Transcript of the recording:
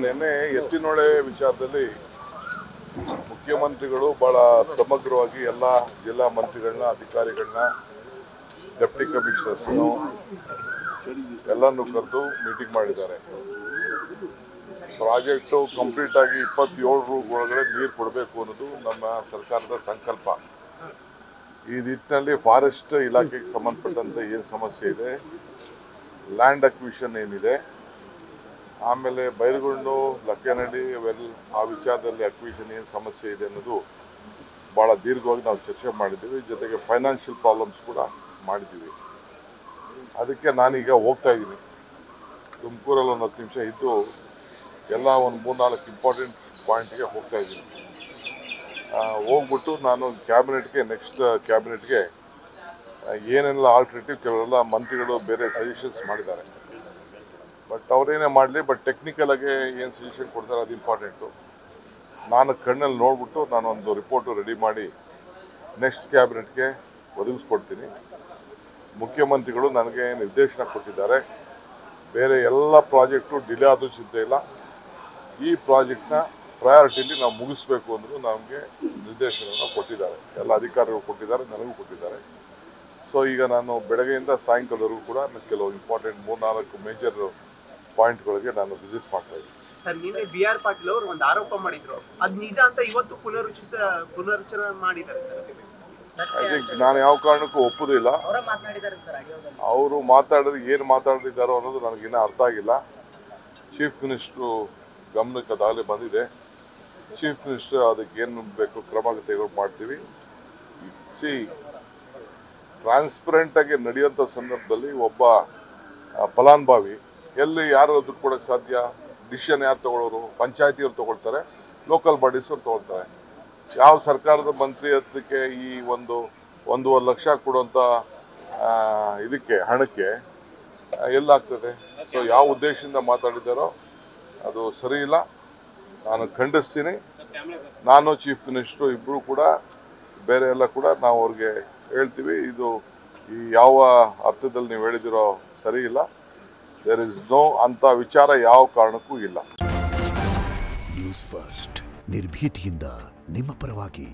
ನಿನ್ನೆ ಎತ್ತಿನೊಳೆ ವಿಚಾರದಲ್ಲಿ ಮುಖ್ಯಮಂತ್ರಿಗಳು ಬಹಳ ಸಮಗ್ರವಾಗಿ ಎಲ್ಲ ಜಿಲ್ಲಾ ಮಂತ್ರಿಗಳನ್ನ, ಅಧಿಕಾರಿಗಳನ್ನ, ಡೆಪ್ಟಿ ಕಮಿಷನರ್ಸ್ನು ಎಲ್ಲನೂ ಕರೆದು ಮೀಟಿಂಗ್ ಮಾಡಿದ್ದಾರೆ. ಪ್ರಾಜೆಕ್ಟು ಕಂಪ್ಲೀಟ್ ಆಗಿ 27 ಒಳಗಡೆ ನೀರು ಕೊಡಬೇಕು ಅನ್ನೋದು ನಮ್ಮ ಸರ್ಕಾರದ ಸಂಕಲ್ಪ. ಈ ನಿಟ್ಟಿನಲ್ಲಿ ಫಾರೆಸ್ಟ್ ಇಲಾಖೆಗೆ ಸಂಬಂಧಪಟ್ಟಂತೆ ಏನು ಸಮಸ್ಯೆ ಇದೆ, ಲ್ಯಾಂಡ್ ಅಕ್ವಿಷನ್ ಏನಿದೆ, ಆಮೇಲೆ ಬೈರಗೊಂಡು, ಲಕ್ಕೇನಹಳ್ಳಿ ಆ ವಿಚಾರದಲ್ಲಿ ಅಕ್ವಿಷನ್ ಏನು ಸಮಸ್ಯೆ ಇದೆ ಅನ್ನೋದು ಭಾಳ ದೀರ್ಘವಾಗಿ ನಾವು ಚರ್ಚೆ ಮಾಡಿದ್ದೀವಿ. ಜೊತೆಗೆ ಫೈನಾನ್ಷಿಯಲ್ ಪ್ರಾಬ್ಲಮ್ಸ್ ಕೂಡ ಮಾಡಿದ್ದೀವಿ. ಅದಕ್ಕೆ ನಾನೀಗ ಹೋಗ್ತಾ ಇದ್ದೀನಿ. ತುಮಕೂರಲ್ಲಿ ಒಂದು 10 ನಿಮಿಷ ಇದ್ದು ಎಲ್ಲ ಒಂದು 3-4 ಇಂಪಾರ್ಟೆಂಟ್ ಪಾಯಿಂಟ್ಗೆ ಹೋಗ್ತಾ ಇದ್ದೀನಿ. ಹೋಗ್ಬಿಟ್ಟು ನಾನು ಕ್ಯಾಬಿನೆಟ್ಗೆ, ನೆಕ್ಸ್ಟ್ ಕ್ಯಾಬಿನೆಟ್ಗೆ ಏನೆಲ್ಲ ಆಲ್ಟರ್ನೇಟಿವ್, ಕೆಲವೆಲ್ಲ ಮಂತ್ರಿಗಳು ಬೇರೆ ಸಜೆಷನ್ಸ್ ಮಾಡಿದ್ದಾರೆ. ಬಟ್ ಅವರೇನೇ ಮಾಡಲಿ, ಬಟ್ ಟೆಕ್ನಿಕಲ್ ಆಗಿ ಏನು ಸಜೆಷನ್ ಕೊಡ್ತಾರೆ ಅದು ಇಂಪಾರ್ಟೆಂಟು. ನಾನು ಕಣ್ಣಲ್ಲಿ ನೋಡ್ಬಿಟ್ಟು ನಾನೊಂದು ರಿಪೋರ್ಟು ರೆಡಿ ಮಾಡಿ ನೆಕ್ಸ್ಟ್ ಕ್ಯಾಬಿನೆಟ್ಗೆ ಒದಗಿಸ್ಕೊಡ್ತೀನಿ. ಮುಖ್ಯಮಂತ್ರಿಗಳು ನನಗೆ ನಿರ್ದೇಶನ ಕೊಟ್ಟಿದ್ದಾರೆ. ಬೇರೆ ಎಲ್ಲ ಪ್ರಾಜೆಕ್ಟು ಡಿಲೇ ಆದರೂ ಚಿಂತೆ ಇಲ್ಲ, ಈ ಪ್ರಾಜೆಕ್ಟ್ನ ಪ್ರಯಾರಿಟಿಲಿ ನಾವು ಮುಗಿಸ್ಬೇಕು ಅಂದರೂ ನಮಗೆ ನಿರ್ದೇಶನವನ್ನು ಕೊಟ್ಟಿದ್ದಾರೆ. ಎಲ್ಲ ಅಧಿಕಾರಿಗಳು ಕೊಟ್ಟಿದ್ದಾರೆ, ನನಗೂ ಕೊಟ್ಟಿದ್ದಾರೆ. ಸೊ ಈಗ ನಾನು ಬೆಳಗ್ಗೆಯಿಂದ ಸಾಯಂಕಾಲದವರೆಗೂ ಕೂಡ ಕೆಲವು ಇಂಪಾರ್ಟೆಂಟ್ 3-4 ಮೇಜರ್ ಪಾಯಿಂಟ್ಗಳಿಗೆ ನಾನು ವಿಸಿಟ್ ಮಾಡ್ತಾ ಇದ್ದೀನಿ. ಸರ್, ನಿನ್ನೆ BR ಪಾಟೀಲ್ ಅವರು ಒಂದು ಆರೋಪ ಮಾಡಿದ್ರು, ಅದು ನಿಜ ಅಂತ ಇವತ್ತು ಪುನರುಚ್ಚರಣೆ ಮಾಡಿದ್ದಾರೆ ಸರ್. ಐ ಥಿಂಕ್ ನಾನು ಯಾವ ಕಾರಣಕ್ಕೂ ಒಪ್ಪುದಿಲ್ಲ. ಅವರು ಮಾತಾಡೋದು ಏನು ಮಾತಾಡಿದ್ದಾರೋ ಅನ್ನೋದು ನನಗಿನ್ನೂ ಅರ್ಥ ಆಗಿಲ್ಲ. ಚೀಫ್ ಮಿನಿಸ್ಟ್ರು ಗಮನಕ್ಕೆ ಅದಾಗಲೇ ಬಂದಿದೆ. ಚೀಫ್ ಮಿನಿಸ್ಟರ್ ಅದಕ್ಕೆ ಏನು ಬೇಕು ಕ್ರಮ ತೆಗೆದು ಮಾಡ್ತೀವಿ. ಟ್ರಾನ್ಸ್ಪರೆಂಟಾಗಿ ನಡೆಯುವಂಥ ಸಂದರ್ಭದಲ್ಲಿ ಒಬ್ಬ ಫಲಾನುಭವಿ ಎಲ್ಲಿ ಯಾರು ದುಡ್ಡು ಕೊಡೋಕ್ಕೆ ಸಾಧ್ಯ? ಡಿಸಿಷನ್ ಯಾರು ತಗೊಳ್ಳೋರು? ಪಂಚಾಯತಿಯವ್ರು ತಗೊಳ್ತಾರೆ, ಲೋಕಲ್ ಬಾಡೀಸ್ ಅವ್ರು ತಗೊಳ್ತಾರೆ. ಯಾವ ಸರ್ಕಾರದ ಮಂತ್ರಿ ಹತ್ತಕ್ಕೆ ಈ 1.5 ಲಕ್ಷ ಕೊಡುವಂಥ ಇದಕ್ಕೆ ಹಣಕ್ಕೆ ಎಲ್ಲಾಗ್ತದೆ? ಸೊ ಯಾವ ಉದ್ದೇಶದಿಂದ ಮಾತಾಡಿದ್ದಾರೋ ಅದು ಸರಿ ಇಲ್ಲ, ನಾನು ಖಂಡಿಸ್ತೀನಿ. ನಾನು ಚೀಫ್ ಮಿನಿಸ್ಟ್ರು ಇಬ್ಬರು ಕೂಡ, ಬೇರೆ ಎಲ್ಲ ಕೂಡ ನಾವು ಅವ್ರಿಗೆ ಹೇಳ್ತೀವಿ, ಇದು ಈ ಯಾವ ಅರ್ಥದಲ್ಲಿ ನೀವು ಹೇಳಿದಿರೋ ಸರಿ ಇಲ್ಲ. ದೇರ್ ಇಸ್ ನೋ ಅಂಥ ವಿಚಾರ ಯಾವ ಕಾರಣಕ್ಕೂ ಇಲ್ಲ. ನ್ಯೂಸ್ ಫಸ್ಟ್ ನಿರ್ಭೀತಿಯಿಂದ ನಿಮ್ಮ ಪರವಾಗಿ.